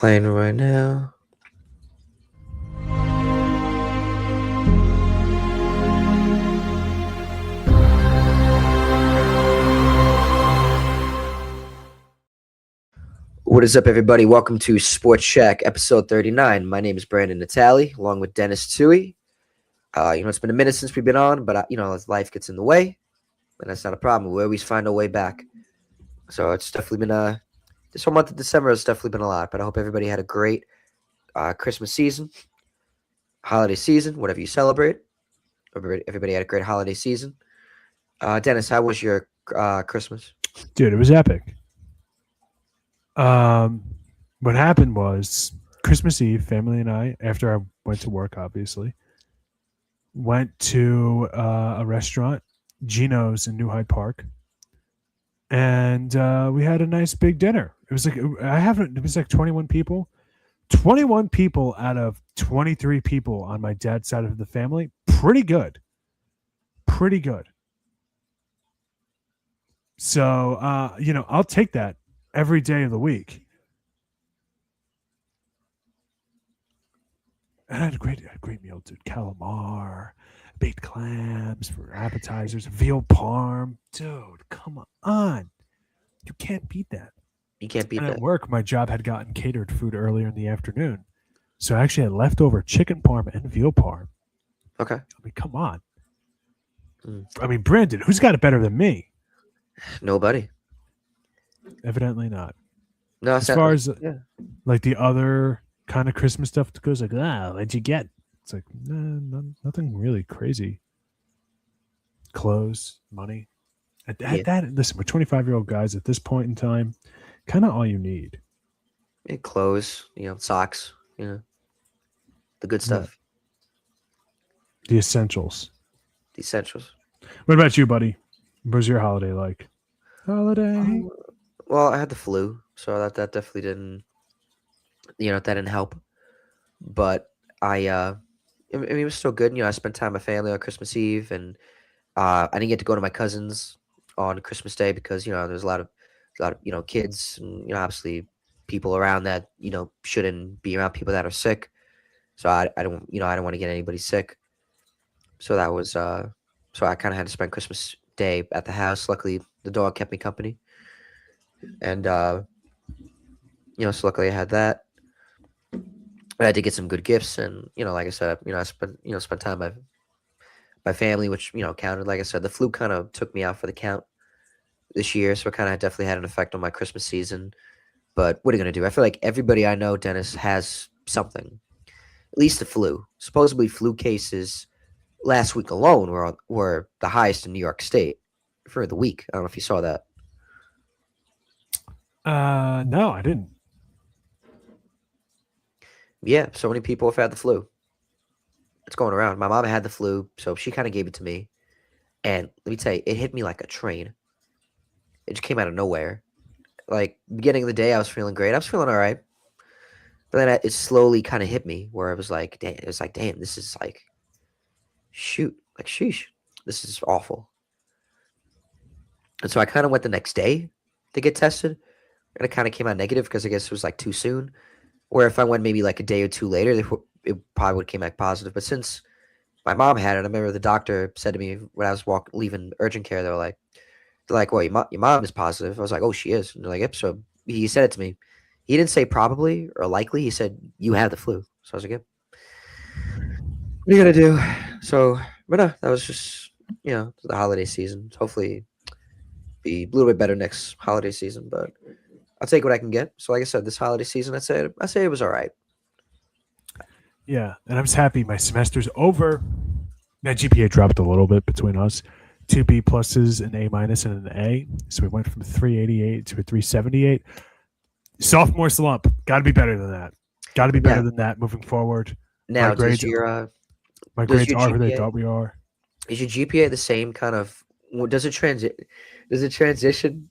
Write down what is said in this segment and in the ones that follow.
Playing right now. What is up, everybody? Welcome to SportsShack, episode 39. My name is Brandon Natali, along with Dennis Tui. It's been a minute since we've been on, but, as life gets in the way, and that's not a problem. We always find a way back. So it's definitely been this whole month of December has definitely been a lot, but I hope everybody had a great Christmas season, holiday season, whatever you celebrate. Everybody had a great holiday season. Dennis, how was your Christmas? Dude, it was epic. What happened was Christmas Eve, family and I, after I went to work, obviously, went to a restaurant, Gino's in New Hyde Park, and we had a nice big dinner. It was like 21 people. 21 people out of 23 people on my dad's side of the family. Pretty good. Pretty good. So, I'll take that every day of the week. And I had a great meal, dude. Calamar, baked clams for appetizers, veal parm. Dude, come on. You can't beat that. You can't beat And that. at work, my job had gotten catered food earlier in the afternoon. So I actually had leftover chicken parm and veal parm. Okay. I mean, come on. I mean, Brandon, who's got it better than me? Nobody. Evidently not. No, As far as like the other kind of Christmas stuff goes, like, what'd you get? It's like, nothing really crazy. Clothes, money. Listen, we're 25-year-old guys at this point in time, kind of all you need. Clothes, socks, the good stuff. The essentials. The essentials. What about you, buddy? What was your holiday like? Holiday? Well, I had the flu, so that definitely didn't, that didn't help. But I mean, it was still good. I spent time with my family on Christmas Eve, and I didn't get to go to my cousins on Christmas Day because there's a lot of kids and obviously people around that shouldn't be around people that are sick. So I don't I don't want to get anybody sick. So that was so I kind of had to spend Christmas Day at the house. Luckily, the dog kept me company, and so luckily I had that. But I did get some good gifts, and like I said, I spent time with my family, which counted. Like I said, the flu kind of took me out for the count this year, so it kind of definitely had an effect on my Christmas season. But what are you gonna do? I feel like everybody I know, Dennis, has something. At least the flu. Supposedly, flu cases last week alone were the highest in New York State for the week. I don't know if you saw that. No, I didn't. Yeah, so many people have had the flu. It's going around. My mom had the flu, so she kind of gave it to me. And let me tell you, it hit me like a train. It just came out of nowhere. Like, beginning of the day, I was feeling great. I was feeling all right. But then it slowly kind of hit me where I was like, damn, this is like, shoot, like, sheesh, this is awful. And so I kind of went the next day to get tested. And it kind of came out negative because I guess it was like too soon. Where if I went maybe like a day or two later, it probably would have came back positive. But since my mom had it, I remember the doctor said to me when I was leaving urgent care, they're like, well, your mom is positive. I was like, oh, she is. And they're like, yep. So he said it to me. He didn't say probably or likely. He said, you have the flu. So I was like, yep. What are you going to do? So, but no, that was just, the holiday season. Hopefully be a little bit better next holiday season, but I'll take what I can get. So like I said, this holiday season, I say it was all right. Yeah, and I'm just happy my semester's over. That GPA dropped a little bit between us. 2 B pluses, an A minus, and an A. So we went from 388 to a 378. Sophomore slump. Got to be better than that. Got to be better than that moving forward. Now, my grades are who they thought we are. Is your GPA the same kind of? Does it transition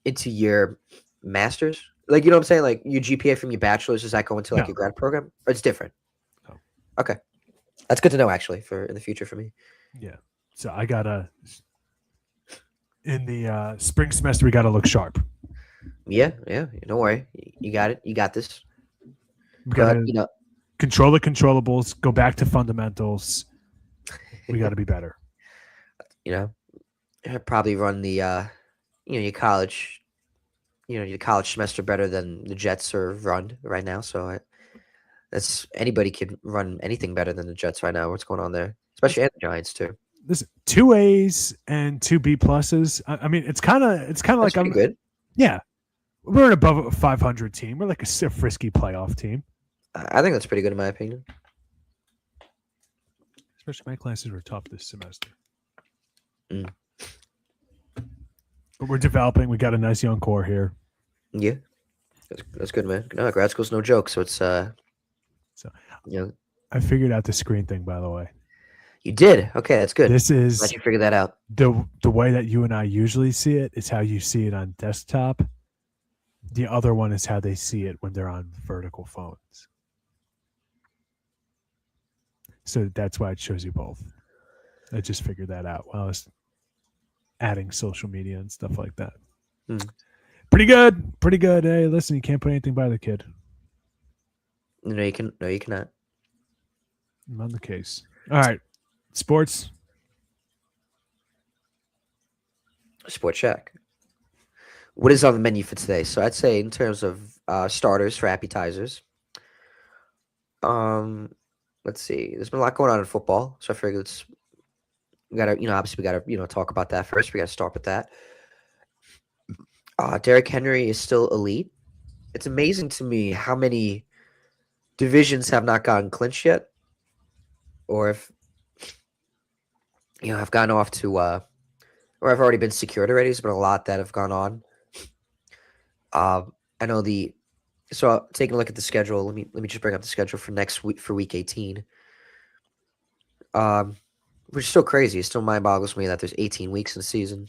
into your master's? Like, you know what I'm saying? Like, your GPA from your bachelor's, does that go into like your grad program? Or it's different? No. Okay. That's good to know, actually, for in the future for me. Yeah. So I got in the spring semester, we got to look sharp. Yeah, yeah. Don't worry. You got it. You got this. We got But to control the controllables, go back to fundamentals. We got to be better. you know, probably run the your college, your college semester better than the Jets are run right now. So that's anybody could run anything better than the Jets right now. What's going on there? Especially and the Giants too. This 2 A's and 2 B pluses. I mean, it's kind of That's like pretty I'm. good. Yeah, we're an above a 500 team. We're like a frisky playoff team. I think that's pretty good in my opinion. Especially my classes were tough this semester, Mm. but we're developing. We got a nice young core here. Yeah, that's good, man. No, grad school's no joke. So it's So you know, I figured out the screen thing, by the way. you did. Okay, that's good. This Glad is you figured that out. the way that you and I usually see it is how you see it on desktop. The other one is how they see it when they're on vertical phones. So that's why it shows you both. I just figured that out while I was adding social media and stuff like that. Hmm. Pretty good. Pretty good. Hey, listen, you can't put anything by the kid. No, you can. No, you cannot. I'm on the case. All right. Sports. SportsShack. What is on the menu for today? So I'd say in terms of starters for appetizers. Um, let's see. There's been a lot going on in football, so I figured we gotta obviously we gotta talk about that first. We gotta start with that. Derrick Henry is still elite. It's amazing to me how many divisions have not gotten clinched yet, or if have gone off to or have already been secured already. There's been a lot that have gone on. I know taking a look at the schedule. Let me just bring up the schedule for next week for week 18. Which is still crazy. It still mind boggles me that there's 18 weeks in the season.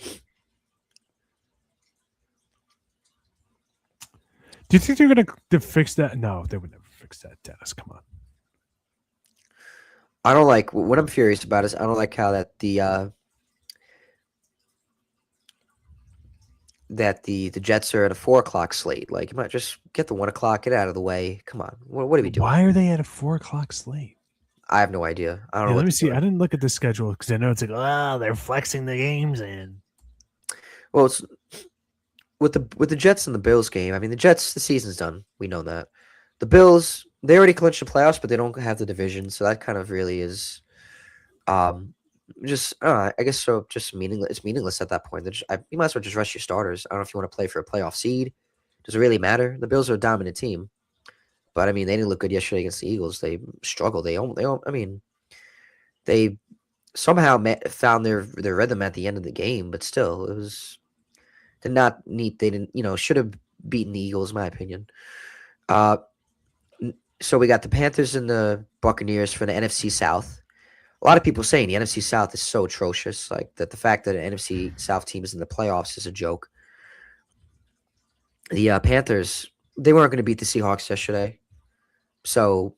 Do you think they're going to fix that? No, they would never fix that, Dennis. Come on. I don't like what I'm furious about is I don't like how the Jets are at a 4 o'clock slate. Like, you might just get the 1 o'clock, get out of the way. Come on, what are we doing? Why are they at a 4 o'clock slate? I have no idea. I don't Yeah, know let what me they're see. doing. I didn't look at the schedule because I know it's like, oh, they're flexing the games in. Well, it's with the Jets and the Bills game. I mean, the Jets, the season's done. We know that. The Bills, they already clinched the playoffs, but they don't have the division, so that kind of really is, just I guess so. Just meaningless. It's meaningless at that point. You might as well just rest your starters. I don't know if you want to play for a playoff seed. Does it really matter? The Bills are a dominant team. But I mean, they didn't look good yesterday against the Eagles. They struggled. I mean, they somehow found their rhythm at the end of the game, but still, it was did not need. They didn't, should have beaten the Eagles, in my opinion. Uh, so we got the Panthers and the Buccaneers for the NFC South. A lot of people saying the NFC South is so atrocious, like that. The fact that an NFC South team is in the playoffs is a joke. The Panthers, they weren't going to beat the Seahawks yesterday, so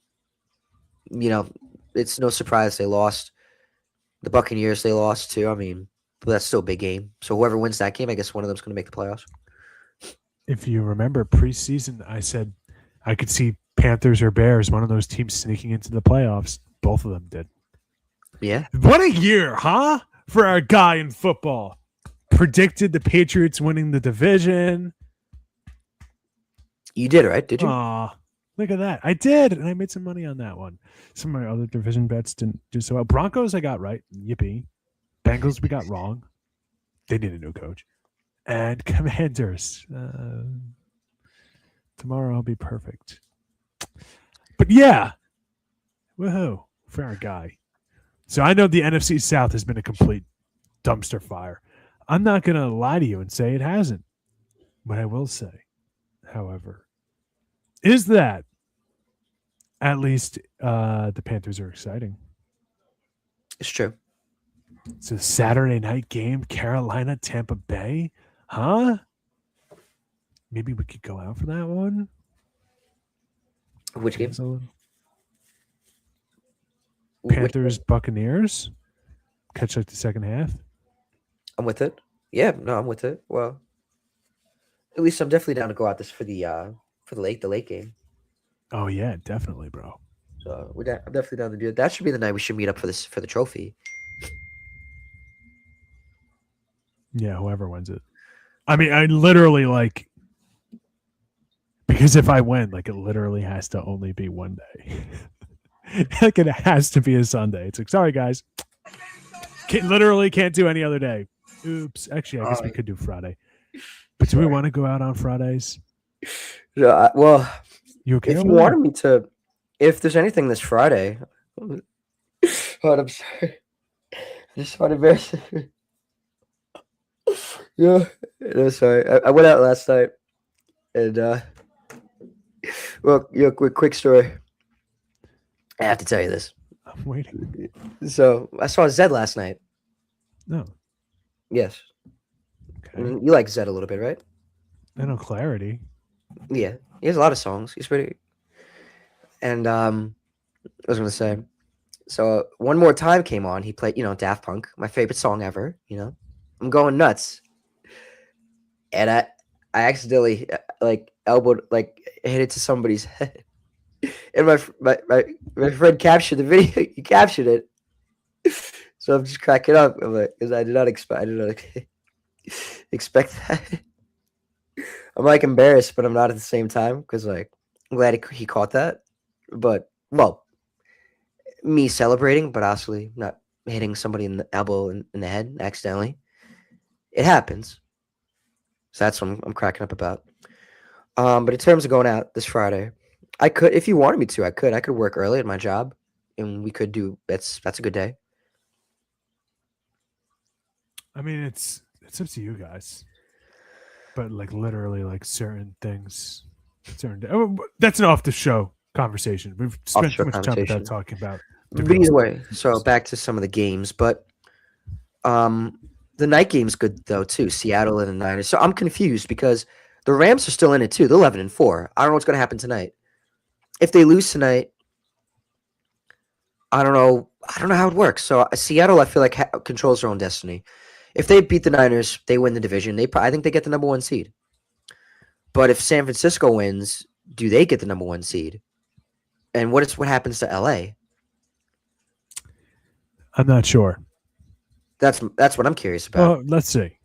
you know it's no surprise they lost. The Buccaneers, they lost too. I mean, but that's still a big game. So whoever wins that game, I guess one of them's going to make the playoffs. If you remember preseason, I said I could see Panthers or Bears, one of those teams sneaking into the playoffs. Both of them did. Yeah, What a year, huh? For our guy in football. Predicted the Patriots winning the division. you did, right? Did you? Aw, look at that. I did, and I made some money on that one. Some of my other division bets didn't do so well. Broncos, I got right. Yippee. Bengals, we got wrong. They need a new coach. And Commanders. Tomorrow I'll be perfect. But yeah, woohoo for our guy. So I know the NFC South has been a complete dumpster fire. I'm not going to lie to you and say it hasn't. What I will say, however, is that at least the Panthers are exciting. It's true. It's a Saturday night game, Carolina, Tampa Bay. Huh? Maybe we could go out for that one. Which game? Panthers, Buccaneers. Catch like the second half. I'm with it. Yeah, no, I'm with it. Well, At least I'm definitely down to go out this for the late game. Oh yeah, definitely, bro. So I'm definitely down to do it. That should be the night we should meet up for the trophy. Yeah, whoever wins it. I mean, I literally like because if I win, like it literally has to only be one day. Like it has to be a Sunday. It's like, sorry guys, literally can't do any other day. Oops. Actually, I guess we Uh, could do Friday. But do we sorry. want to go out on Fridays? No, well, You okay if you over there? wanted me to, if there's anything this Friday, oh, I'm sorry. I just want to embarrass you. Yeah, no, sorry. I went out last night, and well, quick story. I have to tell you this. I'm waiting. So I saw Zed last night. No. Yes, Okay. you like Zed a little bit, right? I know clarity. Yeah, he has a lot of songs. He's pretty. And I was gonna say, so one more time came on. He played, Daft Punk, my favorite song ever. I'm going nuts, and I accidentally like elbowed, like hit it to somebody's head, and my friend captured the video. He captured it, so I'm just cracking up. I'm like, because I did not expect that. I'm like embarrassed, but I'm not at the same time because like I'm glad he caught that. But well, me celebrating, but actually not hitting somebody in the elbow in the head accidentally. It happens. So that's what I'm cracking up about. But in terms of going out this Friday, I could, if you wanted me to, I could. I could work early at my job, and we could do. That's a good day. I mean, it's up to you guys. But like literally, like certain things, that's an off the show conversation. We've spent too Offshore much time with that conversation. talking about But different either other way, so games. back to some of the games. But um, the night game's good though too. Seattle and the Niners. So I'm confused because the Rams are still in it too. They're 11-4. I don't know what's going to happen tonight. If they lose tonight, I don't know. I don't know how it works. So Seattle, I feel like controls their own destiny. If they beat the Niners, they win the division. I think they get the number one seed. But if San Francisco wins, do they get the number one seed? And what happens to LA? I'm not sure. That's what I'm curious about. Well, let's see.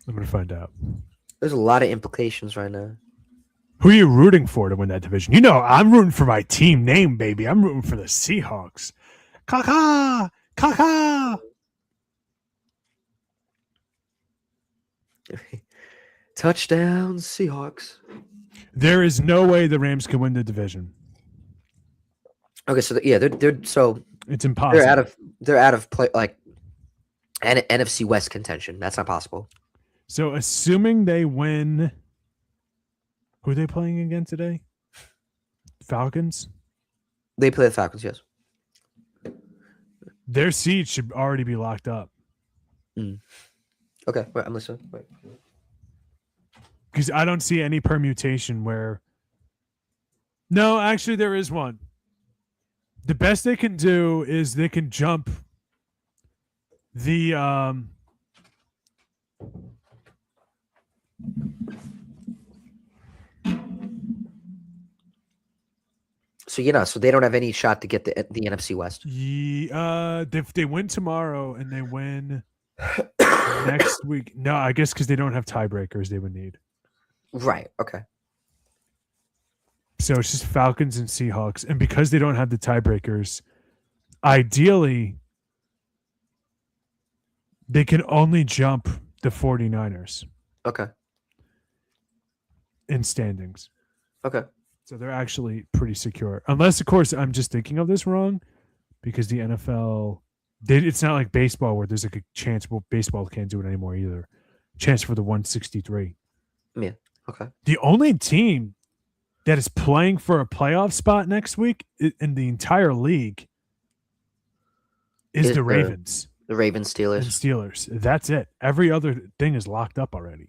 I'm gonna find out. There's a lot of implications right now. Who are you rooting for to win that division? You know, I'm rooting for my team name, baby. I'm rooting for the Seahawks. Kaka, kaka. Touchdown, Seahawks. There is no way the Rams can win the division. Okay, so yeah, they're so It's impossible. they're out of play like NFC West contention. That's not possible. So, assuming they win, who are they playing again today? Falcons. They play the Falcons, yes. Their seat should already be locked up Okay, wait, I'm listening. Wait. because I don't see any permutation where. No, actually, there is one. The best they can do is they can jump the So so they don't have any shot to get the NFC West. if they win tomorrow and they win next week. No, I guess because they don't have tiebreakers they would need. Right. Okay. So it's just Falcons and Seahawks. And because they don't have the tiebreakers, ideally they can only jump the 49ers Okay. in standings. Okay. So they're actually pretty secure. Unless, of course, I'm just thinking of this wrong because the NFL, it's not like baseball where there's like a chance. Well, baseball can't do it anymore either. Chance for the 163. Yeah. Okay. The only team that is playing for a playoff spot next week in the entire league is the Ravens. The Ravens, And Steelers. Steelers. That's it. Every other thing is locked up already.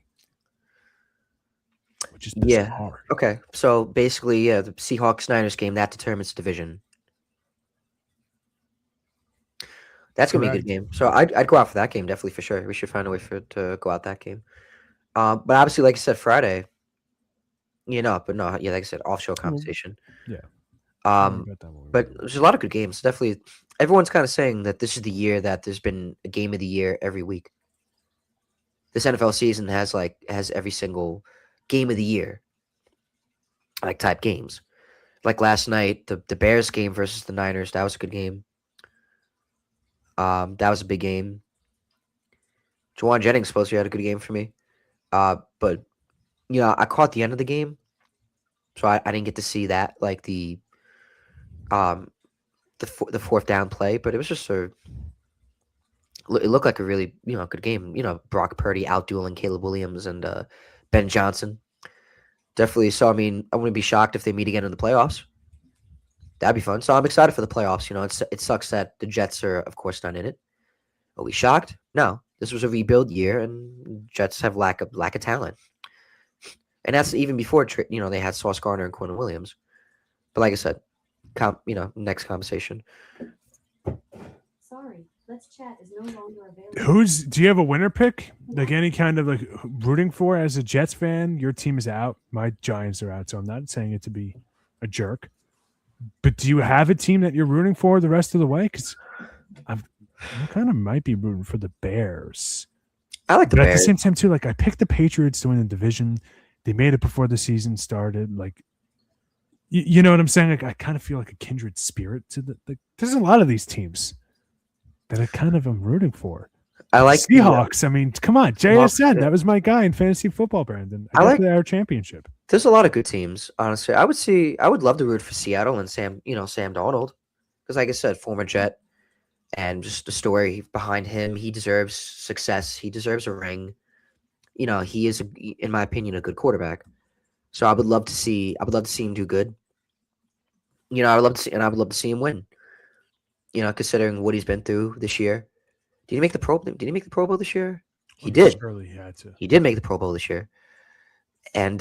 Which is bizarre. Yeah. Okay. So basically, yeah, the Seahawks Niners game that determines the division. That's gonna be a good Correct. game. So I'd go out for that game definitely for sure. We should find a way to go out that game. But obviously, like I said, Friday, but no, yeah, like I said, off show Well, conversation. yeah, we'll worry Um, about that when we but get there. there's a lot of good games. Definitely, everyone's kind of saying that this is the year that there's been a game of the year every week. This NFL season has every single game of the year like type games. Like last night, the Bears game versus the Niners, that was a good game. That was a big game. Jawan Jennings supposed to had a good game for me. But I caught the end of the game, so I didn't get to see that like um the fourth down play, but it was just it looked like a really good game. Brock Purdy outdueling Caleb Williams and Ben Johnson. Definitely. So I mean, I wouldn't be shocked if they meet again in the playoffs. That'd be fun. So I'm excited for the playoffs. It sucks that the Jets are of course not in it. Are we shocked? No. This was a rebuild year, and Jets have lack of talent, and that's even before they had Sauce Gardner and Quinn Williams. But like I said, next conversation. Sorry, Let's Chat is no longer available. Do you have a winner pick? Like any kind of like rooting for as a Jets fan? Your team is out. My Giants are out, so I'm not saying it to be a jerk. But do you have a team that you're rooting for the rest of the way? Because I kind of might be rooting for the Bears. I like the But at the Bears. same time, too, like I picked the Patriots to win the division. They made it before the season started. Like, you know what I'm saying? Like, I kind of feel like a kindred spirit to there's a lot of these teams that I kind of am rooting for. I like the Seahawks. I mean, come on, Seahawks, JSN. yeah. That was my guy in fantasy football, Brandon. I I got like. to our championship. There's a lot of good teams, honestly. I would love to root for Seattle and Sam Donald, because like I said, former Jet, and just the story behind him. He deserves success. He deserves a ring. He is, in my opinion, a good quarterback. So I would love to see. I would love to see him do good. I would love to see him win. Considering what he's been through this year. Did he make the Pro? Did he make the Pro Bowl this year? He did. Surely he had to. He did make the Pro Bowl this year, and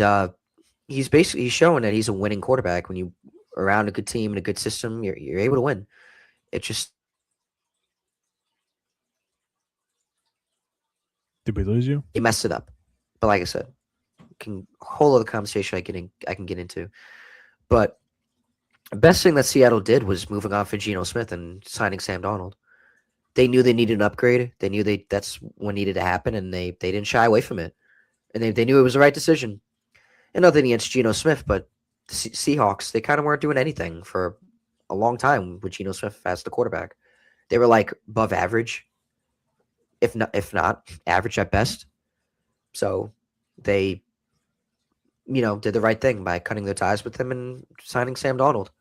he's showing that he's a winning quarterback. When you around a good team and a good system, you're able to win. It just Did we lose you? he messed it up. But like I said, whole other conversation I can get into. But the best thing that Seattle did was moving on for Geno Smith and signing Sam Donald. They knew they needed an upgrade. They knew that's what needed to happen, and they didn't shy away from it. And they knew it was the right decision. And nothing against Geno Smith, but the Seahawks, they kind of weren't doing anything for a long time with Geno Smith as the quarterback. They were like above average, if not average at best. So they, did the right thing by cutting their ties with him and signing Sam Donald.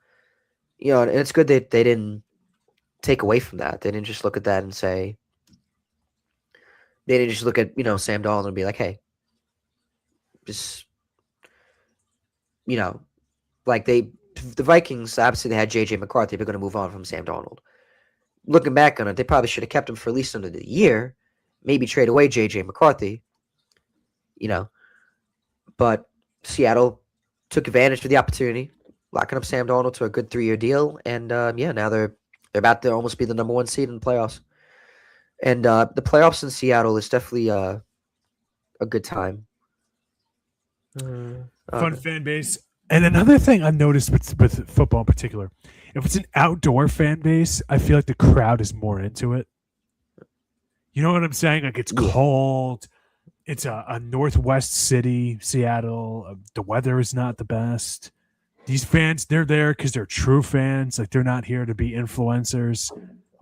And it's good that they didn't take away from that. They didn't just look at that and say, they didn't just look at, Sam Donald and be like, hey, just, like the Vikings, obviously they had J.J. McCarthy. They're going to move on from Sam Donald. Looking back on it, they probably should have kept him for at least another year, maybe trade away J.J. McCarthy, but Seattle took advantage of the opportunity, locking up Sam Donald to a good 3-year deal, and now they're about to almost be the number one seed in the playoffs. And the playoffs in Seattle is definitely a good time. Fun fan base. And another thing I noticed with football in particular, if it's an outdoor fan base, I feel like the crowd is more into it. You know what I'm saying? Like it's cold. It's a northwest city, Seattle. The weather is not the best. These fans, they're there because they're true fans. Like they're not here to be influencers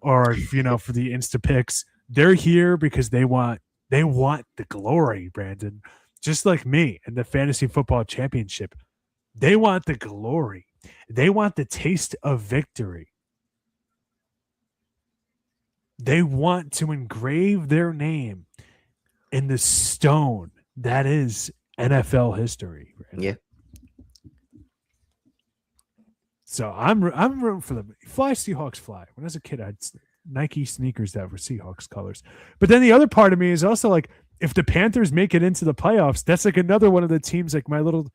or for the Insta pics. They're here because they want the glory, Brandon. Just like me in the fantasy football championship. They want the glory. They want the taste of victory. They want to engrave their name in the stone that is NFL history. Brandon. Yeah. So I'm rooting for them. Fly Seahawks fly. When I was a kid, I had Nike sneakers that were Seahawks colors. But then the other part of me is also like, if the Panthers make it into the playoffs, that's like another one of the teams, like my little,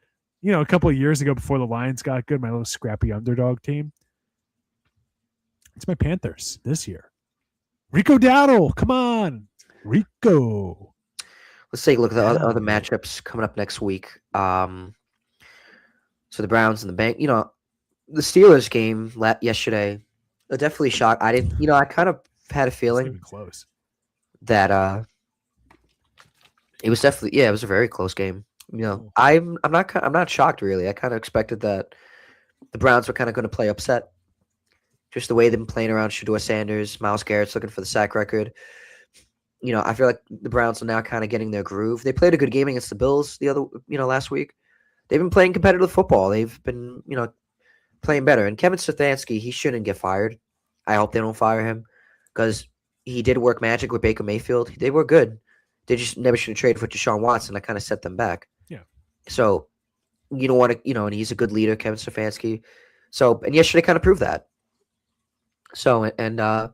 a couple of years ago before the Lions got good, my little scrappy underdog team. It's my Panthers this year. Rico Dowdle, come on, Rico. Let's take a look at the other Dowdle. matchups coming up next week. So the Browns and the Bank. The Steelers game yesterday. Definitely shocked. I didn't. I kind of had a It's not feeling even close. that it was definitely, yeah, it was a very close game. Cool. I'm not shocked really. I kind of expected that the Browns were kind of going to play upset. Just the way they've been playing around Shador Sanders, Miles Garrett's looking for the sack record. I feel like the Browns are now kind of getting their groove. They played a good game against the Bills last week. They've been playing competitive football. They've been, playing better. And Kevin Stefanski, he shouldn't get fired. I hope they don't fire him because he did work magic with Baker Mayfield. They were good. They just never should have traded for Deshaun Watson. That kind of set them back. Yeah. So you don't want to, and he's a good leader, Kevin Stefanski. So, and yesterday kind of proved that. So, and I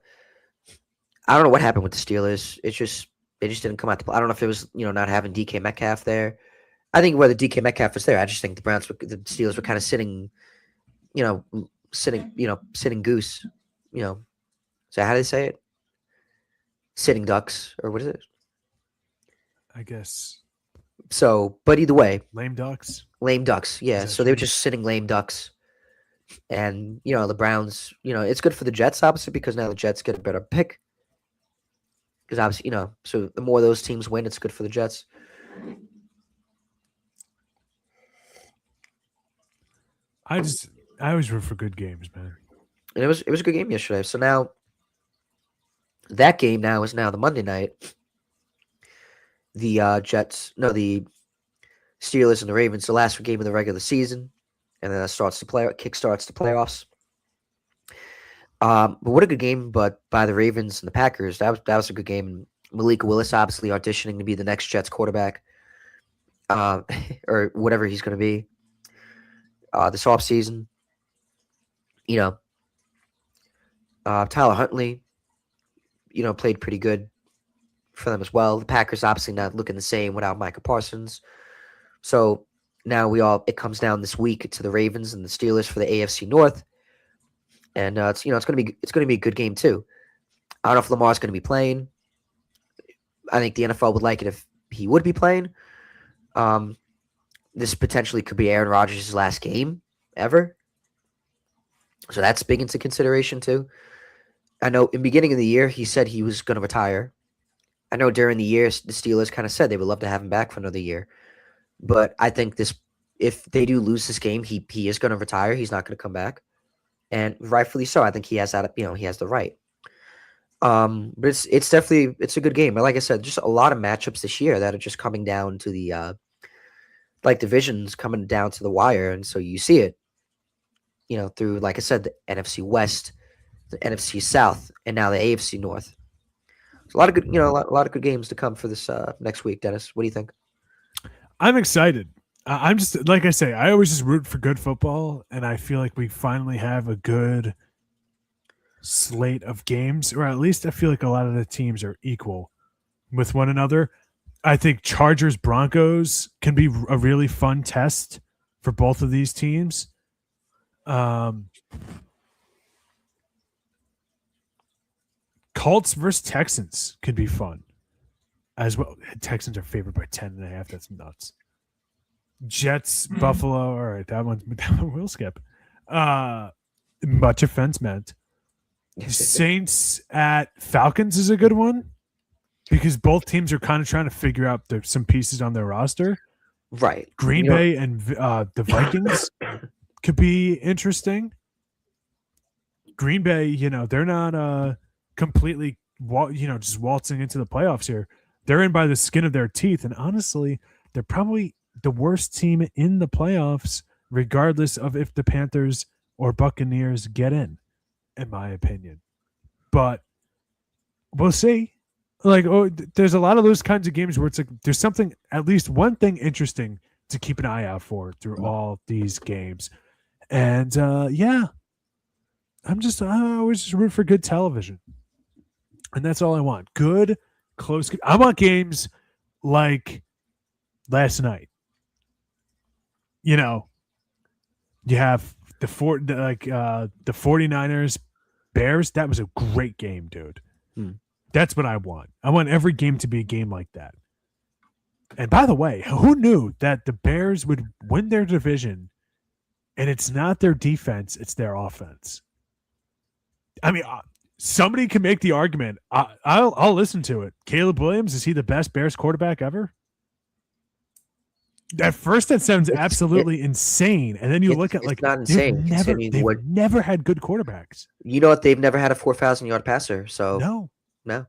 don't know what happened with the Steelers. It's just, they just didn't come out to play. I don't know if it was, not having DK Metcalf there. I think whether DK Metcalf was there, I just think the Steelers were kind of sitting goose, So how do they say it? Sitting ducks, or what is it? I guess So, but either way, lame ducks. lame ducks. Yeah. that So they were true? just sitting lame ducks. And, the Browns, it's good for the Jets, obviously, because now the Jets get a better pick. Because obviously, so the more those teams win, it's good for the Jets. I always root for good games, man. And it was a good game yesterday. So now that game now is now the Monday night. The the Steelers and the Ravens, the last game of the regular season, and then that kickstarts the playoffs. But what a good game! But by the Ravens and the Packers, that was a good game. And Malik Willis obviously auditioning to be the next Jets quarterback, or whatever he's going to be. This offseason, Tyler Huntley, played pretty good for them as well. The Packers obviously not looking the same without Micah Parsons. So now it comes down this week to the Ravens and the Steelers for the AFC North. And it's gonna be a good game too. I don't know if Lamar's gonna be playing. I think the NFL would like it if he would be playing. This potentially could be Aaron Rodgers' last game ever. So that's big into consideration too. I know in the beginning of the year he said he was gonna retire. I know during the year the Steelers kind of said they would love to have him back for another year. But I think if they do lose this game, he is going to retire. He's not going to come back, and rightfully so. I think he has that. He has the right. But it's definitely a good game. But like I said, just a lot of matchups this year that are just coming down to the divisions coming down to the wire, and so you see it, through like I said, the NFC West, the NFC South, and now the AFC North. There's a lot of good, a lot of good games to come for this next week. Dennis, what do you think? I'm excited. I'm just like I say. I always just root for good football, and I feel like we finally have a good slate of games, or at least I feel like a lot of the teams are equal with one another. I think Chargers Broncos can be a really fun test for both of these teams. Colts versus Texans could be fun as well. Texans are favored by 10.5. That's nuts. Jets, Buffalo. All right, that one we'll skip. Much offense meant. Saints at Falcons is a good one because both teams are kind of trying to figure out some pieces on their roster. Right. Green Bay and the Vikings could be interesting. Green Bay, they're not completely, just waltzing into the playoffs here. They're in by the skin of their teeth, and honestly, they're probably the worst team in the playoffs, regardless of if the Panthers or Buccaneers get in my opinion. But we'll see. There's a lot of those kinds of games where it's like there's something, at least one thing interesting to keep an eye out for through all these games. And I always just root for good television. And that's all I want. Good, close. I want games like last night. You have the 49ers Bears. That was a great game, dude. That's what I want. I want every game to be a game like that. And by the way, who knew that the Bears would win their division and it's not their defense, it's their offense? I mean, somebody can make the argument. I'll listen to it. Caleb Williams, is he the best Bears quarterback ever? At first, that sounds absolutely insane, and then you look at it's not insane. They've never had good quarterbacks. You know what? They've never had a 4,000-yard passer. So No.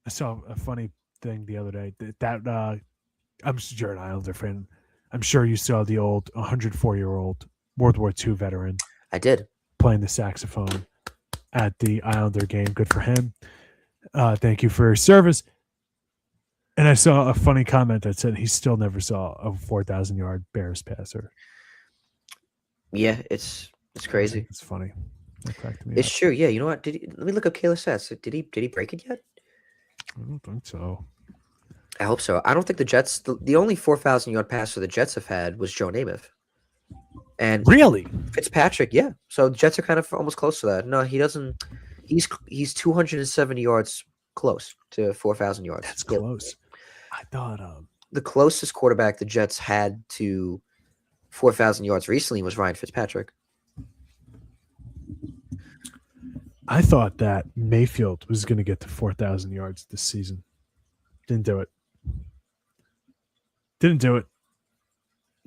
I saw a funny thing the other day that I'm sure an Islander fan. I'm sure you saw the old 104-year-old World War II veteran. I did. Playing the saxophone at the Islander game. Good for him. Thank you for your service. And I saw a funny comment that said he still never saw a 4,000-yard Bears passer. Yeah, it's crazy. It's funny. That cracked me It's up. True. Yeah, you know what? Let me look up Kayla stats. Did he break it yet? I don't think so. I hope so. I don't think the Jets. The only 4,000-yard passer the Jets have had was Joe Namath. And Really? Fitzpatrick, yeah. So the Jets are kind of almost close to that. No, he doesn't. He's 270 yards close to 4,000 yards. That's close. I thought the closest quarterback the Jets had to 4,000 yards recently was Ryan Fitzpatrick. I thought that Mayfield was going to get to 4,000 yards this season. Didn't do it.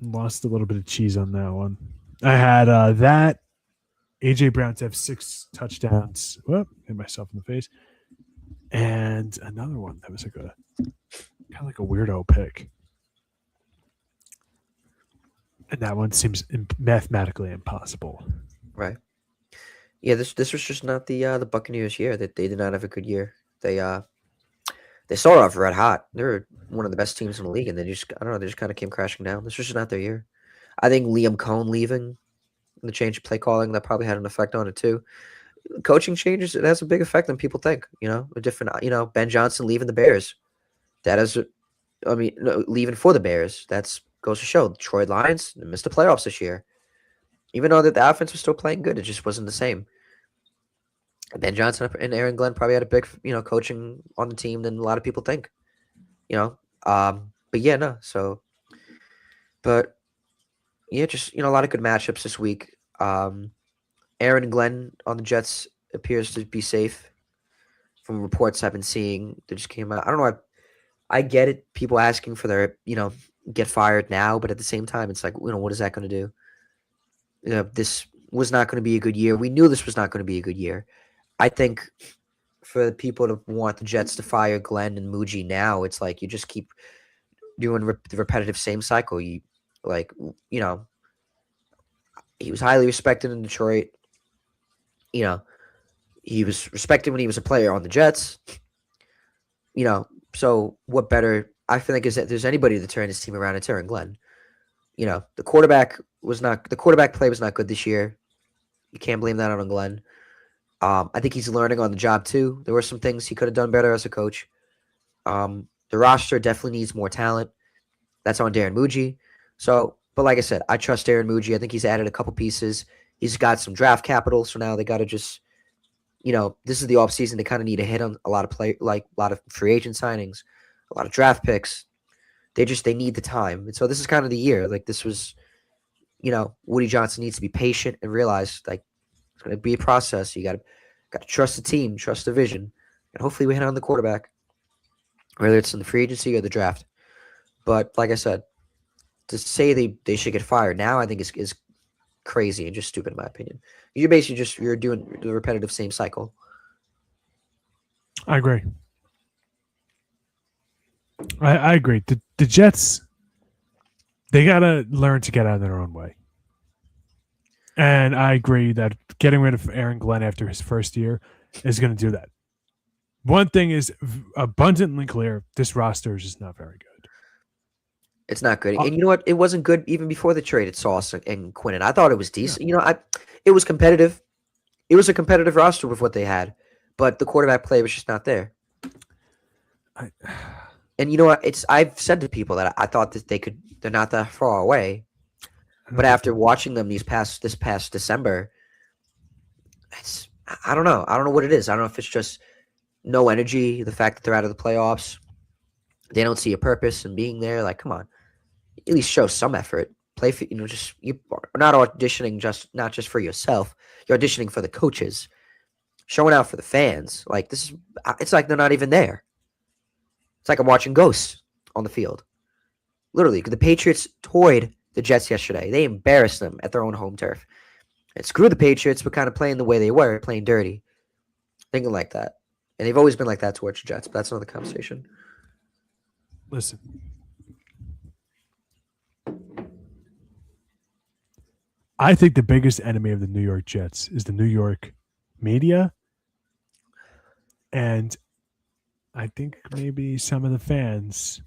Lost a little bit of cheese on that one. I had that. A.J. Brown to have 6 touchdowns. Whoop, hit myself in the face. And another one that was like a kind of like a weirdo pick. And that one seems mathematically impossible. Right. Yeah, this was just not the Buccaneers' year. That they did not have a good year. They started off red hot. They were one of the best teams in the league, and they just kind of came crashing down. This was just not their year. I think Liam Cohn leaving, the change of play calling, that probably had an effect on it too. Coaching changes, it has a big effect than people think. A different, Ben Johnson leaving the Bears. That is, leaving for the Bears. That's goes to show. Detroit Lions missed the playoffs this year. Even though that the offense was still playing good, it just wasn't the same. Ben Johnson and Aaron Glenn probably had a big, coaching on the team than a lot of people think. But yeah, no. So, but yeah, just a lot of good matchups this week. Aaron Glenn on the Jets appears to be safe from reports I've been seeing that just came out. I don't know. I get it. People asking for their, get fired now, but at the same time, it's like, what is that going to do? This was not going to be a good year. We knew this was not going to be a good year. I think for the people to want the Jets to fire Glenn and Muji now, it's like you just keep doing the repetitive same cycle. He was highly respected in Detroit. He was respected when he was a player on the Jets. So what better, I feel like, is that there's anybody to turn his team around, it's Aaron Glenn. The quarterback play was not good this year. You can't blame that on Glenn. I think he's learning on the job too. There were some things he could have done better as a coach. The roster definitely needs more talent. That's on Darren Muji. So, but like I said, I trust Darren Muji. I think he's added a couple pieces. He's got some draft capital, so now they got to just, this is the offseason. They kind of need to hit on a lot of a lot of free agent signings, a lot of draft picks. They need the time. And so this is kind of the year. Like this was, Woody Johnson needs to be patient and realize like it's going to be a process. You got to trust the team, trust the vision, and hopefully we hit on the quarterback, whether it's in the free agency or the draft. But like I said, to say they should get fired now, I think is crazy and just stupid in my opinion. You're basically you're doing the repetitive same cycle. I agree. I agree. The Jets, they got to learn to get out of their own way. And I agree that getting rid of Aaron Glenn after his first year is going to do that. One thing is abundantly clear. This roster is just not very good. It's not good. And you know what? It wasn't good even before the trade at Sauce and Quinnen. I thought it was decent. Yeah. It was competitive. It was a competitive roster with what they had. But the quarterback play was just not there. And you know what? I've said to people that I thought that they're not that far away. But after watching them this past December, I don't know. I don't know what it is. I don't know if it's just no energy. The fact that they're out of the playoffs, they don't see a purpose in being there. Like, come on, at least show some effort. Play for just you are not auditioning not just for yourself. You're auditioning for the coaches, showing out for the fans. Like this is, it's like they're not even there. It's like I'm watching ghosts on the field. Literally, the Patriots toyed the Jets yesterday. They embarrassed them at their own home turf. And screw the Patriots for kind of playing the way they were, playing dirty, thinking like that. And they've always been like that towards the Jets, but that's another conversation. Listen. I think the biggest enemy of the New York Jets is the New York media. And I think maybe some of the fans.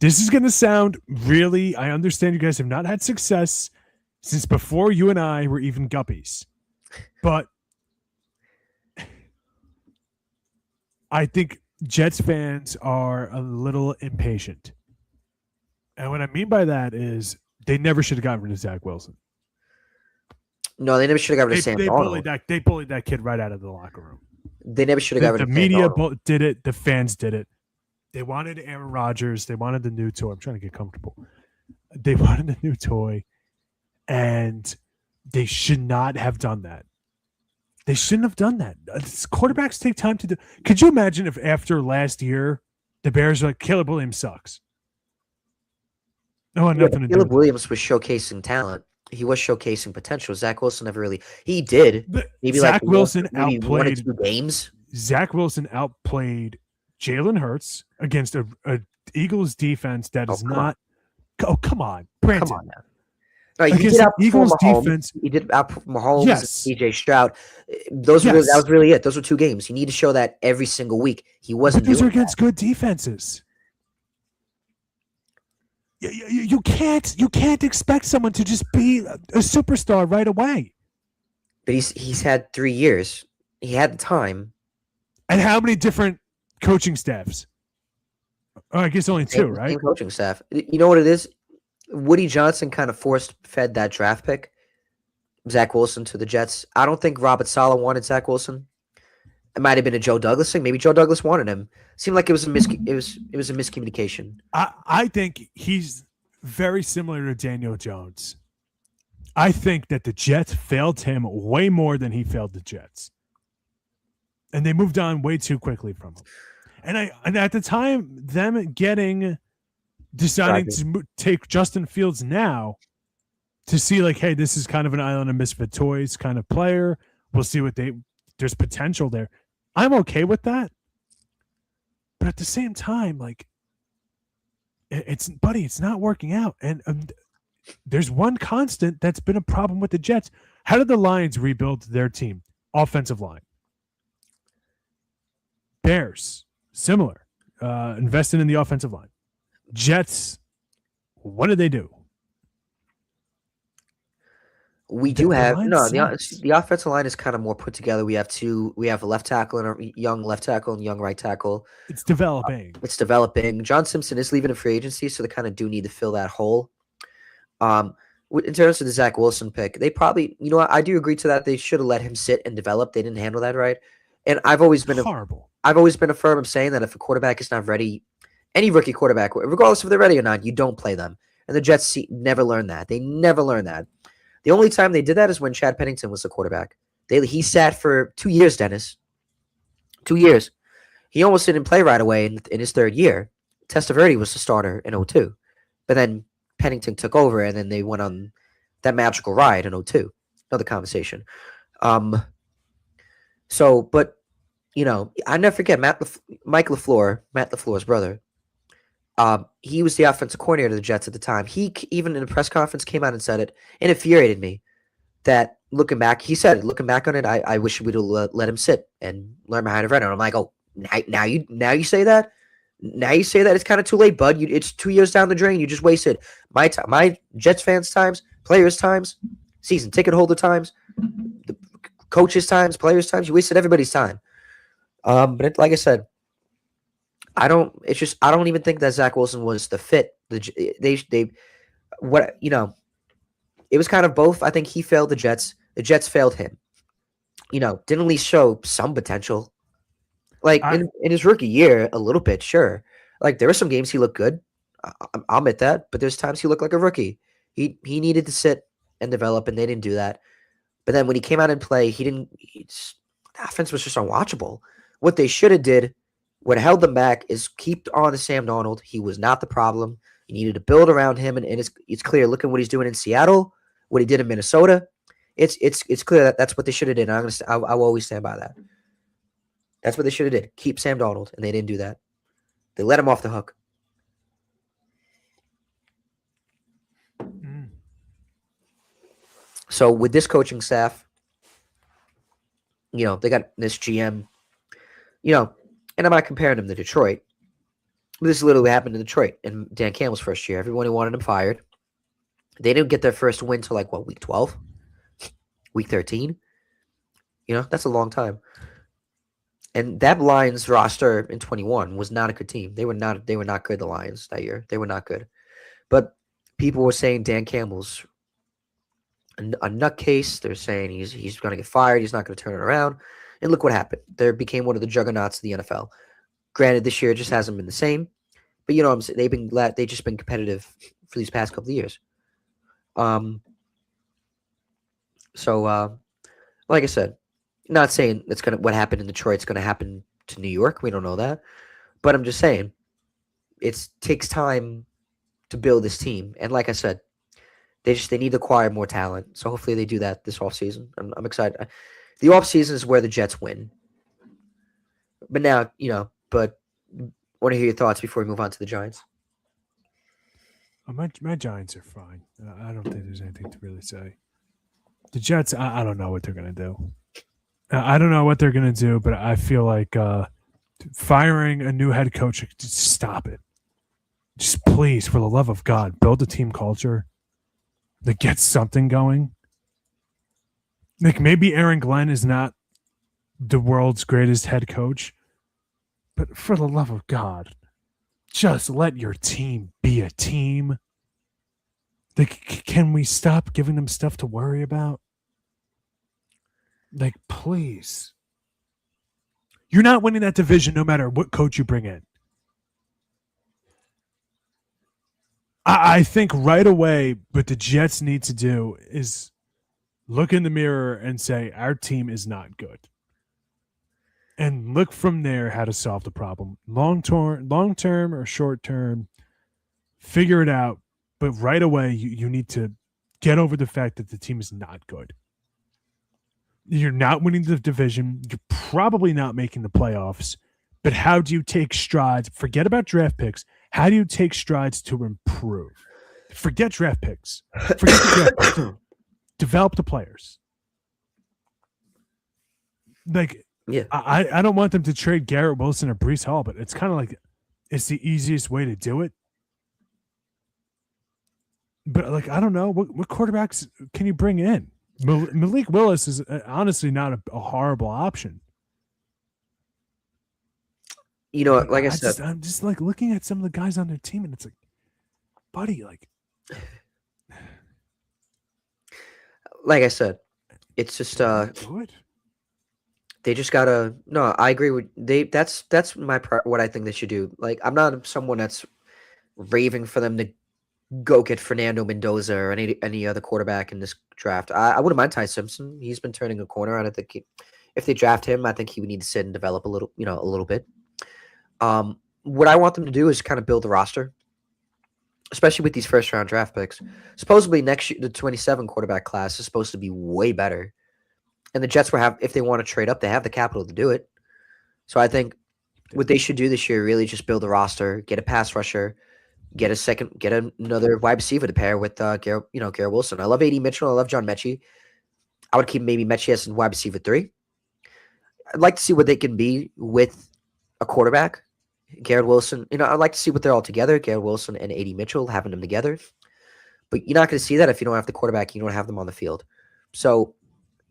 This is going to sound really, I understand you guys have not had success since before you and I were even guppies. But I think Jets fans are a little impatient. And what I mean by that is they never should have gotten rid of Zach Wilson. No, they never should have got rid of Sam Darnold. They bullied that kid right out of the locker room. They never should have got rid of the Sam media Darnold. did it. The fans did it. They wanted Aaron Rodgers. They wanted the new toy. I'm trying to get comfortable. They wanted the new toy, and they should not have done that. They shouldn't have done that. Quarterbacks take time to do. Could you imagine if after last year, the Bears were like, Caleb Williams sucks? No, nothing to do. Caleb Williams was showcasing talent. He was showcasing potential. Zach Wilson never really. He did. Maybe Zach Wilson maybe outplayed 1 or 2 games. Zach Wilson outplayed Jalen Hurts against a Eagles defense that is not. Oh, come on, Brandon. Come on now. No, he did outperform Eagles Mahomes. defense. He did outperform Mahomes Yes. and CJ Stroud. That was really it. Those were 2 games. You need to show that every single week. He wasn't. But those are doing against good defenses. You can't expect someone to just be a superstar right away. But he's had 3 years. He had the time. And how many different coaching staffs? Oh, I guess only 2, right? Same coaching staff. You know what it is? Woody Johnson kind of force-fed that draft pick, Zach Wilson, to the Jets. I don't think Robert Saleh wanted Zach Wilson. It might have been a Joe Douglas thing. Maybe Joe Douglas wanted him. Seemed like it was a miscommunication. I think he's very similar to Daniel Jones. I think that the Jets failed him way more than he failed the Jets. And they moved on way too quickly from him. And at the time, them deciding to take Justin Fields now to see like, hey, this is kind of an island of misfit toys kind of player. We'll see there's potential there. I'm okay with that. But at the same time, like, it's not working out. And there's one constant that's been a problem with the Jets. How did the Lions rebuild their team? Offensive line. Bears, similar. Invested in the offensive line. Jets, what did they do? We do have the offensive line is kind of more put together. We have a left tackle and a young left tackle and young right tackle. It's developing. John Simpson is leaving a free agency, so they kind of do need to fill that hole. In terms of the Zach Wilson pick, they probably, I do agree to that. They should have let him sit and develop. They didn't handle that right. And I've always been horrible. I've always been a firm of saying that if a quarterback is not ready, any rookie quarterback, regardless if they're ready or not, you don't play them. And the Jets never learned that. They never learned that. The only time they did that is when Chad Pennington was the quarterback. He sat for 2 years, Dennis. 2 years. He almost didn't play right away in his 3rd year. Testaverde was the starter in 2002. But then Pennington took over, and then they went on that magical ride in 2002. Another conversation. I never forget Mike LaFleur, Matt LaFleur's brother. He was the offensive coordinator of the Jets at the time. He even in a press conference came out and said it. It infuriated me that looking back on it, I wish we'd have let him sit and learn how to run. And I'm like, oh, now you say that? Now you say that it's kind of too late, bud. It's 2 years down the drain. You just wasted my Jets fans' times, players' times, season ticket holder times, the coaches' times, players' times. You wasted everybody's time. Like I said, I don't even think that Zach Wilson was the fit. It was kind of both. I think he failed the Jets. The Jets failed him. Didn't at least show some potential. Like I in his rookie year, a little bit, sure. Like there were some games he looked good. I'll admit that, but there's times he looked like a rookie. He needed to sit and develop, and they didn't do that. But then when he came out and play, he didn't. The offense was just unwatchable. What they should have did, what held them back, is keep on to Sam Darnold. He was not the problem. You needed to build around him, and it's clear. Look at what he's doing in Seattle, what he did in Minnesota. It's clear that that's what they should have did. And I will always stand by that. That's what they should have did. Keep Sam Darnold, and they didn't do that. They let him off the hook. mm, So with this coaching staff, they got this GM, and I'm not comparing him to Detroit. But this literally happened in Detroit in Dan Campbell's first year. Everyone wanted him fired. They didn't get their first win till week 12, week 13. That's a long time. And that Lions roster in 21 was not a good team. They were not good, the Lions, that year. They were not good. But people were saying Dan Campbell's a nutcase. They're saying he's going to get fired. He's not going to turn it around. And look what happened. They became one of the juggernauts of the NFL. Granted, this year just hasn't been the same. But what I'm saying? They've just been competitive for these past couple of years. So like I said, not saying what happened in Detroit is gonna happen to New York. We don't know that. But I'm just saying it takes time to build this team. And like I said, they need to acquire more talent. So hopefully they do that this offseason. I'm excited. The offseason is where the Jets win. But now, but I want to hear your thoughts before we move on to the Giants. my Giants are fine. I don't think there's anything to really say. The Jets, I don't know what they're gonna do. I don't know what they're gonna do, but I feel like firing a new head coach, just stop it. Just please, for the love of God, build a team culture that gets something going. Like maybe Aaron Glenn is not the world's greatest head coach, but for the love of God, just let your team be a team. Like, can we stop giving them stuff to worry about? Like, please. You're not winning that division no matter what coach you bring in. I think right away what the Jets need to do is look in the mirror and say, our team is not good. And look from there how to solve the problem. Long term or short term, figure it out. But right away, you need to get over the fact that the team is not good. You're not winning the division. You're probably not making the playoffs. But how do you take strides? Forget about draft picks. How do you take strides to improve? Forget draft picks. Forget the draft picks. Develop the players. Like, Yeah. I don't want them to trade Garrett Wilson or Breece Hall, but it's kind of like it's the easiest way to do it. But like, I don't know what quarterbacks can you bring in. Malik Willis is honestly not a horrible option. Like I said, I'm just like looking at some of the guys on their team, and it's like, buddy, like I said, it's just good. they just gotta. No, I agree with That's what I think they should do. Like, I'm not someone that's raving for them to go get Fernando Mendoza or any other quarterback in this draft. I wouldn't mind Ty Simpson. He's been turning a corner, and I think if they draft him, I think he would need to sit and develop a little bit. What I want them to do is kind of build the roster, especially with these first round draft picks. Supposedly next year, the 27 quarterback class is supposed to be way better, and the Jets if they want to trade up, they have the capital to do it. So I think what they should do this year really just build a roster, get a pass rusher, get another wide receiver to pair with Garrett Wilson. I love A.D. Mitchell. I love John Mechie. I would keep maybe Mechie as wide receiver 3. I'd like to see what they can be with a quarterback. Garrett Wilson, I'd like to see what they're all together. Garrett Wilson and A.D. Mitchell, having them together. But you're not going to see that if you don't have the quarterback, you don't have them on the field. So,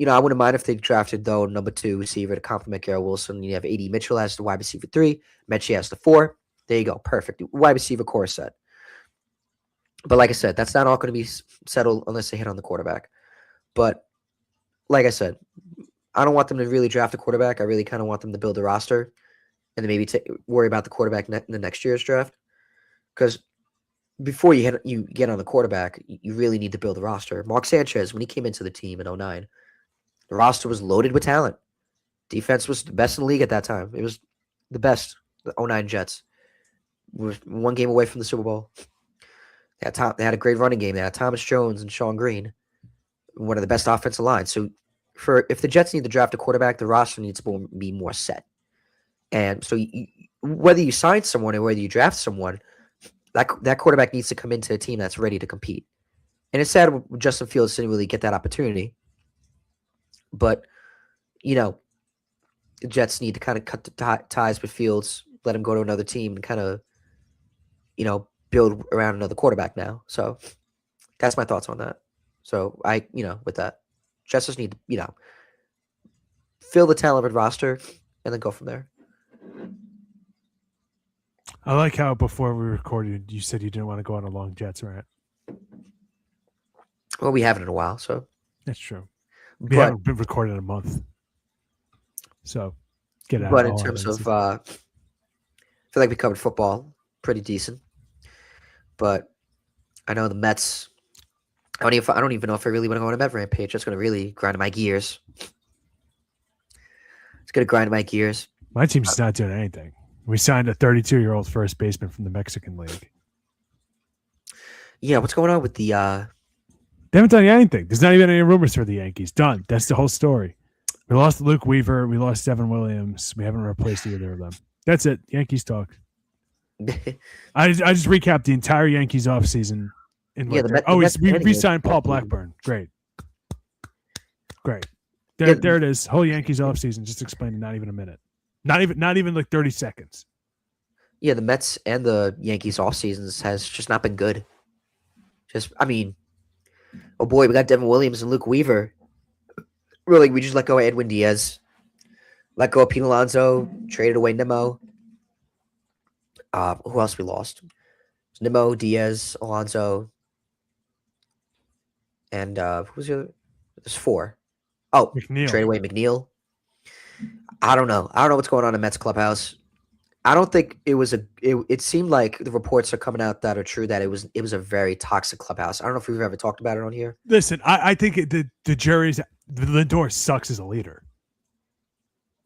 I wouldn't mind if they drafted, though, number 2 receiver to complement Garrett Wilson. You have A.D. Mitchell as the wide receiver 3, Mechie as the 4. There you go. Perfect. Wide receiver core set. But like I said, that's not all going to be settled unless they hit on the quarterback. But like I said, I don't want them to really draft a quarterback. I really kind of want them to build a roster. and then maybe worry about the quarterback in the next year's draft. Because before you get on the quarterback, you really need to build a roster. Mark Sanchez, when he came into the team in '09, the roster was loaded with talent. Defense was the best in the league at that time. It was the best. The '09 Jets was one game away from the Super Bowl. They had a great running game. They had Thomas Jones and Sean Green, one of the best offensive lines. So, if the Jets need to draft a quarterback, the roster needs to be more set. And so, whether you sign someone or whether you draft someone, that quarterback needs to come into a team that's ready to compete. And it's sad Justin Fields didn't really get that opportunity. But, the Jets need to kind of cut the ties with Fields, let him go to another team, and kind of, build around another quarterback now. So that's my thoughts on that. So with that, Jets just need to, fill the talented roster and then go from there. I like how before we recorded, you said you didn't want to go on a long Jets rant. Well, we haven't in a while, so that's true. We haven't been recorded in a month, so get out. But in terms of, I feel like we covered football pretty decent. But I know the Mets. I don't even know if I really want to go on a Met rampage. That's going to really grind my gears. It's going to grind my gears. My team's not doing anything. We signed a 32-year-old first baseman from the Mexican League. Yeah, what's going on with the? They haven't done anything. There's not even any rumors for the Yankees. Done. That's the whole story. We lost Luke Weaver. We lost Devin Williams. We haven't replaced either of them. That's it. Yankees talk. I just recapped the entire Yankees offseason. We signed Paul Blackburn. Great. There it is. Whole Yankees offseason. Just explained in not even a minute. Not even like 30 seconds. Yeah, the Mets and the Yankees offseasons has just not been good. Oh boy, we got Devin Williams and Luke Weaver. Really, we just let go of Edwin Diaz. Let go of Pete Alonso. Traded away Nimmo. Who else we lost? Nimmo, Diaz, Alonso, and who was the other? There's 4. Oh, McNeil. Trade away McNeil. I don't know what's going on in Mets clubhouse. I don't think it was it seemed like the reports are coming out that are true that it was a very toxic clubhouse. I don't know if we've ever talked about it on here. Listen, I think the jury's Lindor sucks as a leader.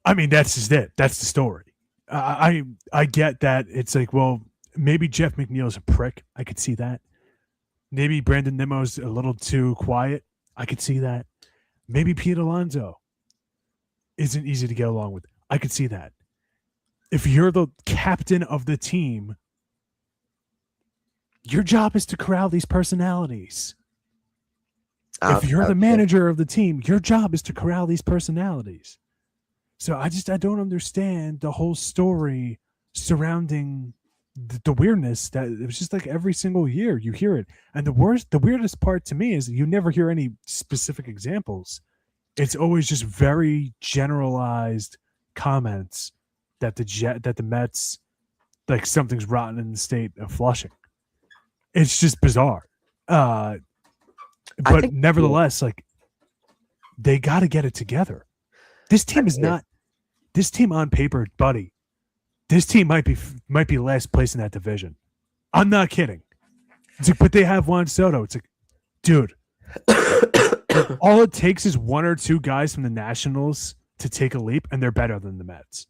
I mean, that's just it. That's the story. I get that it's like, well, maybe Jeff McNeil's a prick. I could see that. Maybe Brandon Nimmo's a little too quiet. I could see that. Maybe Pete Alonso isn't easy to get along with. I could see that. If you're the captain of the team, your job is to corral these personalities. If you're the manager of the team, your job is to corral these personalities. So I don't understand the whole story surrounding the weirdness that it was just like every single year you hear it. And the weirdest part to me is you never hear any specific examples. It's always just very generalized comments that the Mets, like something's rotten in the state of Flushing. It's just bizarre. But nevertheless, like they got to get it together. This team is not. This team on paper, buddy. This team might be last place in that division. I'm not kidding. It's like, but they have Juan Soto. It's like, dude, all it takes is 1 or 2 guys from the Nationals to take a leap, and they're better than the Mets.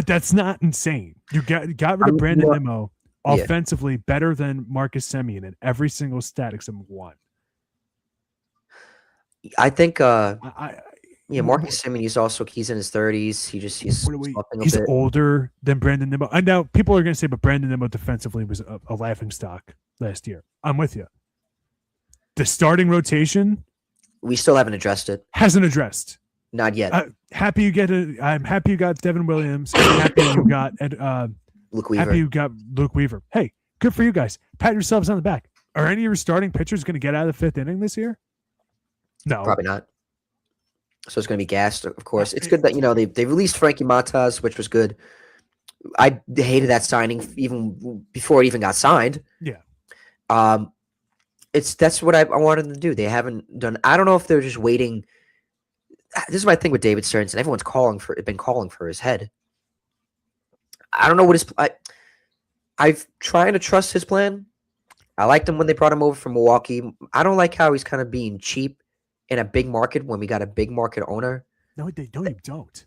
That's not insane. You got rid of Brandon Nimmo, offensively better than Marcus Semien in every single stat except 1. I think. Marcus Semien he's in his 30s. He's older than Brandon Nimmo. And now people are going to say, but Brandon Nimmo defensively was a laughing stock last year. I'm with you. The starting rotation, we still haven't addressed it. Hasn't addressed. Not yet. I'm happy you got Devin Williams. I'm happy you got Luke Weaver. Happy you got Luke Weaver. Hey, good for you guys. Pat yourselves on the back. Are any of your starting pitchers going to get out of the 5th inning this year? No, probably not. So it's going to be gassed, of course. It's good that, they released Frankie Montas, which was good. I hated that signing even before it even got signed. Yeah. That's what I wanted them to do. They haven't done. I don't know if they're just waiting. This is my thing with David Stearns, and everyone's been calling for his head. I don't know what I've trying to trust his plan. I liked him when they brought him over from Milwaukee. I don't like how he's kind of being cheap in a big market when we got a big market owner. No, you don't.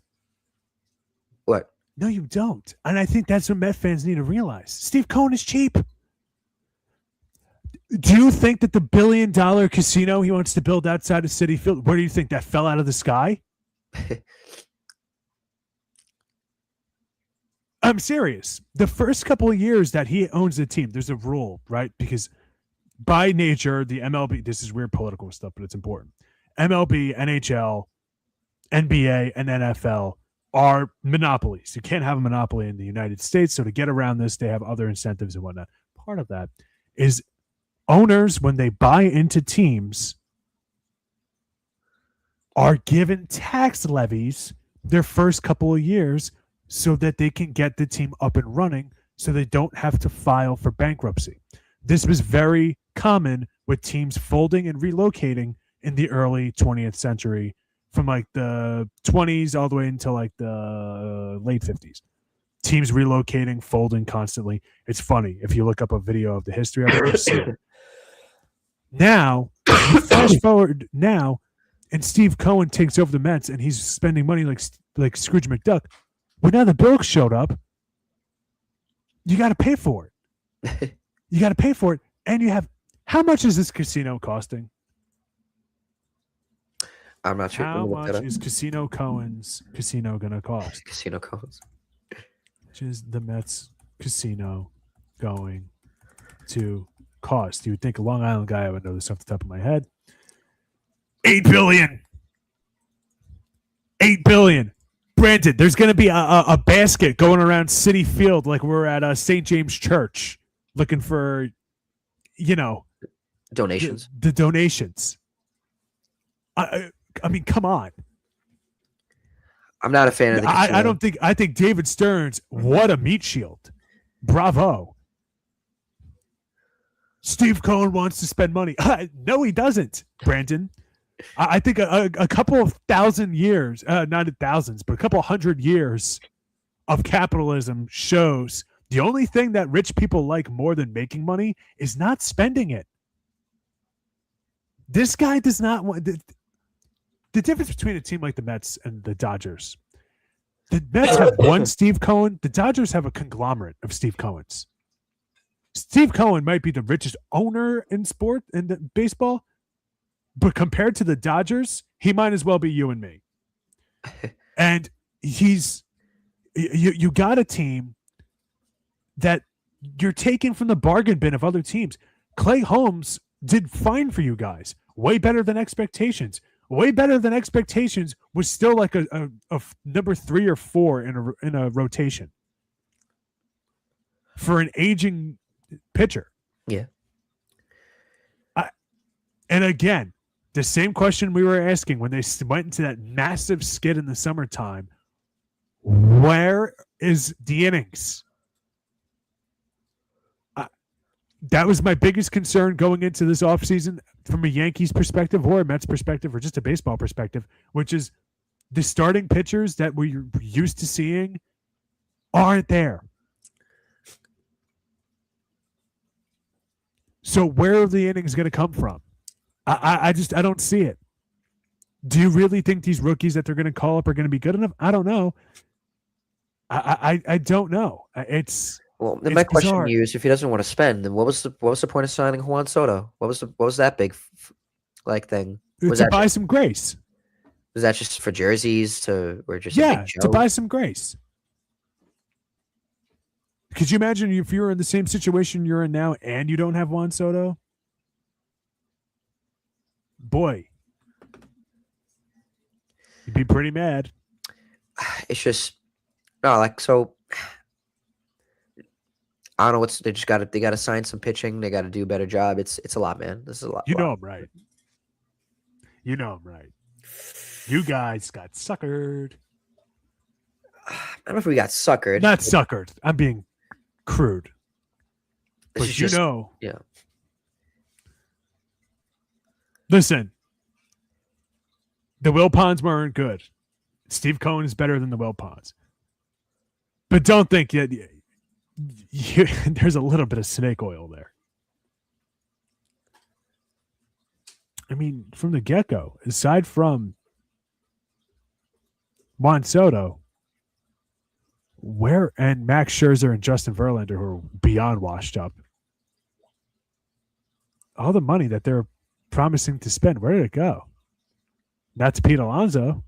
What? No, you don't. And I think that's what Met fans need to realize. Steve Cohen is cheap. Do you think that the $1 billion casino he wants to build outside of Citi Field, where do you think that fell out of the sky? I'm serious. The first couple of years that he owns the team, there's a rule, right? Because by nature, the MLB, this is weird political stuff, but it's important. MLB, NHL, NBA, and NFL are monopolies. You can't have a monopoly in the United States. So to get around this, they have other incentives and whatnot. Part of that is owners, when they buy into teams, are given tax levies their first couple of years so that they can get the team up and running so they don't have to file for bankruptcy. This was very common with teams folding and relocating in the early 20th century from like the 20s all the way until like the late 50s. Teams relocating, folding constantly. It's funny. If you look up a video of the history of it, you'll see it. Now, flash forward now, and Steve Cohen takes over the Mets, and he's spending money like Scrooge McDuck. Well, now the bills showed up. You got to pay for it. You got to pay for it, and you have. How much is this casino costing? I'm not sure. How much is Casino Cohen's casino going to cost? Casino costs? Which is the Mets casino going to cost? You would think a Long Island guy, I would know this off the top of my head. $8 billion. $8 billion. Brandon, there's going to be a basket going around Citi Field like we're at St. James Church looking for, Donations. The donations. I mean, come on. I'm not a fan of the casino. I think David Stearns, what a meat shield. Bravo. Steve Cohen wants to spend money. No, he doesn't, Brandon. I think a couple of thousand years, not thousands, but a couple 100 years of capitalism shows the only thing that rich people like more than making money is not spending it. This guy does not want the difference between a team like the Mets and the Dodgers. The Mets have one Steve Cohen. The Dodgers have a conglomerate of Steve Cohens. Steve Cohen might be the richest owner in sport in baseball, but compared to the Dodgers, he might as well be you and me. And you got a team that you're taking from the bargain bin of other teams. Clay Holmes did fine for you guys. Way better than expectations. Way better than expectations was still like a number 3 or 4 in a rotation for an aging pitcher. Yeah. And again, the same question we were asking when they went into that massive skid in the summertime. Where is the innings? That was my biggest concern going into this offseason from a Yankees perspective or a Mets perspective or just a baseball perspective, which is the starting pitchers that we're used to seeing aren't there. So where are the innings going to come from? I don't see it. Do you really think these rookies that they're going to call up are going to be good enough? I don't know. I don't know. My question to you is, if he doesn't want to spend, then what was the point of signing Juan Soto? What was that big thing? To buy some grace. Was that just for jerseys or just a big joke? To buy some grace? Could you imagine if you were in the same situation you're in now and you don't have Juan Soto? Boy, you'd be pretty mad. It's just so. I don't know they got to sign some pitching. They got to do a better job. It's a lot, man. This is a lot. You know I'm right. You know I'm right. You guys got suckered. I don't know if we got suckered. Not suckered. I'm being crude. This But is just, yeah. Listen, the Wilpons weren't good. Steve Cohen is better than the Wilpons. But don't think that there's a little bit of snake oil there. I mean, from the get-go, aside from Juan Soto, and Max Scherzer and Justin Verlander, who are beyond washed up, all the money that they're promising to spend, where did it go? Not to Pete Alonso,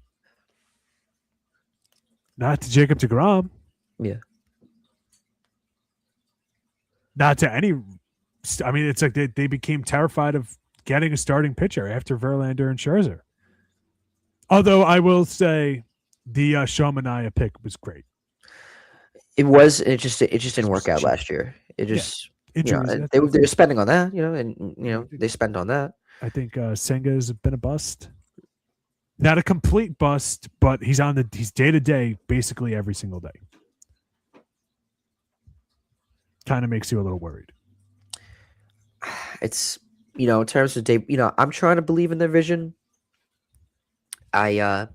not to Jacob deGrom, Yeah. not to any. I mean, it's like they became terrified of getting a starting pitcher after Verlander and Scherzer. Although I will say the Shawmania pick was great. It was. It just didn't work out last year. It just Injuries. they were spending on that, and they spent on that. I think Senga has been a bust. Not a complete bust, but he's day to day basically every single day. Kind of makes you a little worried. It's in terms of Dave, I'm trying to believe in their vision. I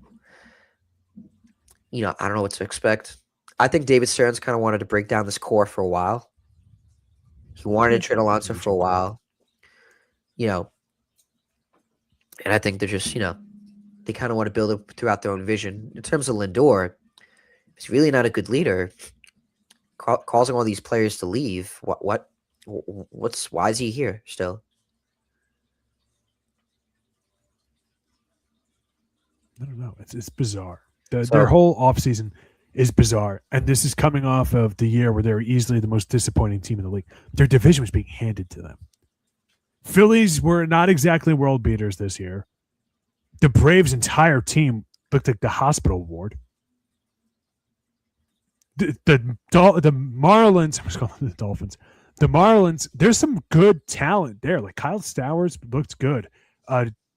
don't know what to expect. I think David Stearns kind of wanted to break down this core for a while. He wanted to trade Alonso for a while, and I think they're just, they kind of want to build it throughout their own vision. In terms of Lindor, he's really not a good leader. Causing all these players to leave. Why is he here still? I don't know. It's bizarre. Their whole offseason is bizarre. And this is coming off of the year where they were easily the most disappointing team in the league. Their division was being handed to them. Phillies were not exactly world beaters this year. The Braves' entire team looked like the hospital ward. The Marlins, I was calling them the Dolphins. The Marlins, there's some good talent there. Like Kyle Stowers looked good.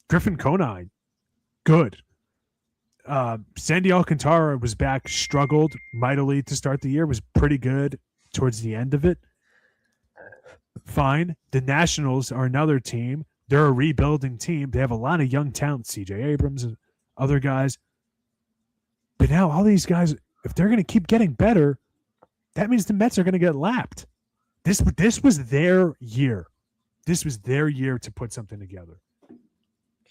Griffin Conine, good. Sandy Alcantara was back, struggled mightily to start the year, was pretty good towards the end of it. Fine. The Nationals are another team. They're a rebuilding team. They have a lot of young talent, CJ Abrams and other guys. But now all these guys, if they're going to keep getting better, that means the Mets are going to get lapped. This was their year. This was their year to put something together.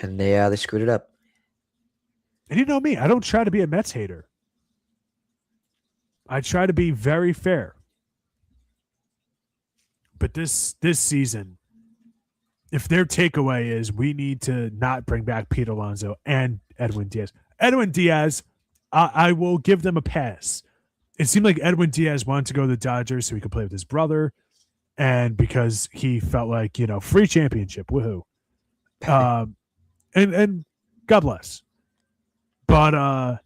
And they screwed it up. And you know me, I don't try to be a Mets hater. I try to be very fair. But this season, if their takeaway is we need to not bring back Pete Alonso and Edwin Diaz. Edwin Diaz, I will give them a pass. It seemed like Edwin Diaz wanted to go to the Dodgers so he could play with his brother, and because he felt like, free championship, woohoo. And God bless. But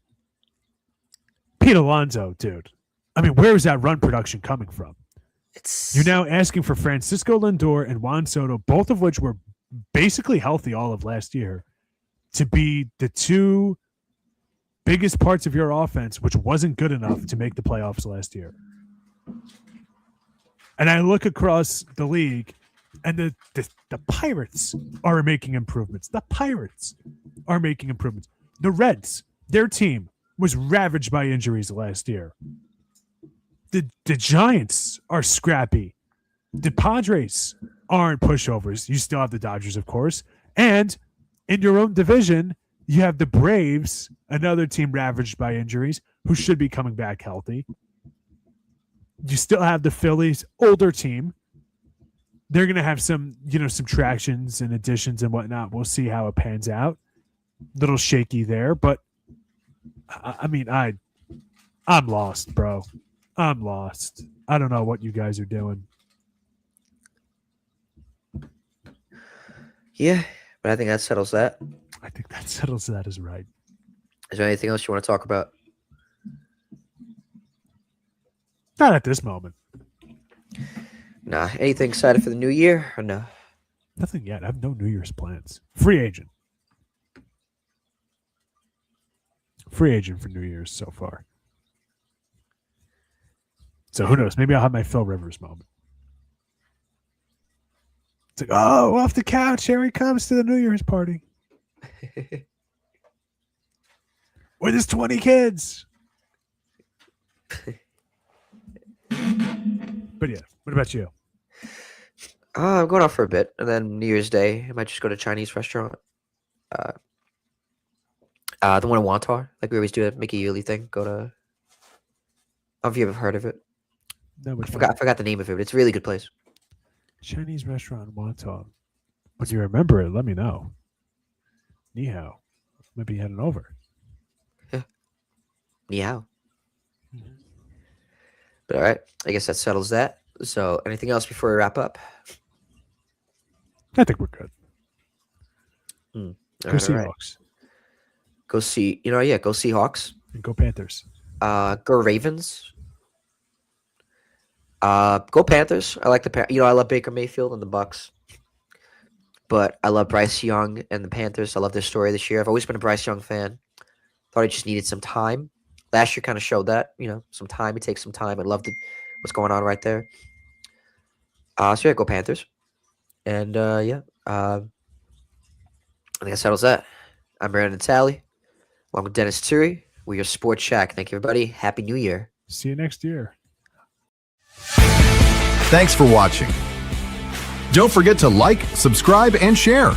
Pete Alonso, dude, I mean, where is that run production coming from? You're now asking for Francisco Lindor and Juan Soto, both of which were basically healthy all of last year, to be the two biggest parts of your offense, which wasn't good enough to make the playoffs last year. And I look across the league, and the Pirates are making improvements. The Pirates are making improvements. The Reds, their team was ravaged by injuries last year. The Giants are scrappy. The Padres aren't pushovers. You still have the Dodgers, of course. And in your own division, you have the Braves, another team ravaged by injuries, who should be coming back healthy. You still have the Phillies, older team. They're going to have some subtractions and additions and whatnot. We'll see how it pans out. Little shaky there, but I mean, I'm lost, bro. I'm lost. I don't know what you guys are doing. Yeah, but I think that settles that. I think that settles that is right. Is there anything else you want to talk about? Not at this moment. Nah. Anything excited for the new year or no? Nothing yet. I have no New Year's plans. Free agent for New Year's so far. So who knows? Maybe I'll have my Phil Rivers moment. It's like, oh, off the couch, here he comes to the New Year's party. With his 20 kids. But yeah, what about you? I'm going out for a bit, and then New Year's Day, I might just go to a Chinese restaurant. Uh, the one in Wantar, like we always do, make a yearly thing. Go to. I don't know if you ever heard of it. No, I which forgot. I one? forgot the name of it, but it's a really good place. Chinese restaurant in Wonton. When you remember it, let me know. Ni hao. Might be heading over. Ni hao. But all right, I guess that settles that. So, anything else before we wrap up? I think we're good. All Go right, all right. Seahawks Go see. Yeah, go Seahawks. and go Panthers. Go Ravens. Go Panthers. I like the I love Baker Mayfield and the Bucks, but I love Bryce Young and the Panthers. I love their story this year. I've always been a Bryce Young fan. Thought he just needed some time. Last year kind of showed that, some time. It takes some time. I loved what's going on right there. So yeah, go Panthers. And I think that settles that. I'm Brandon Talley, along with Dennis Turi. We're your Sports Shack. Thank you, everybody. Happy New Year. See you next year. Thanks for watching. Don't forget to like, subscribe, and share.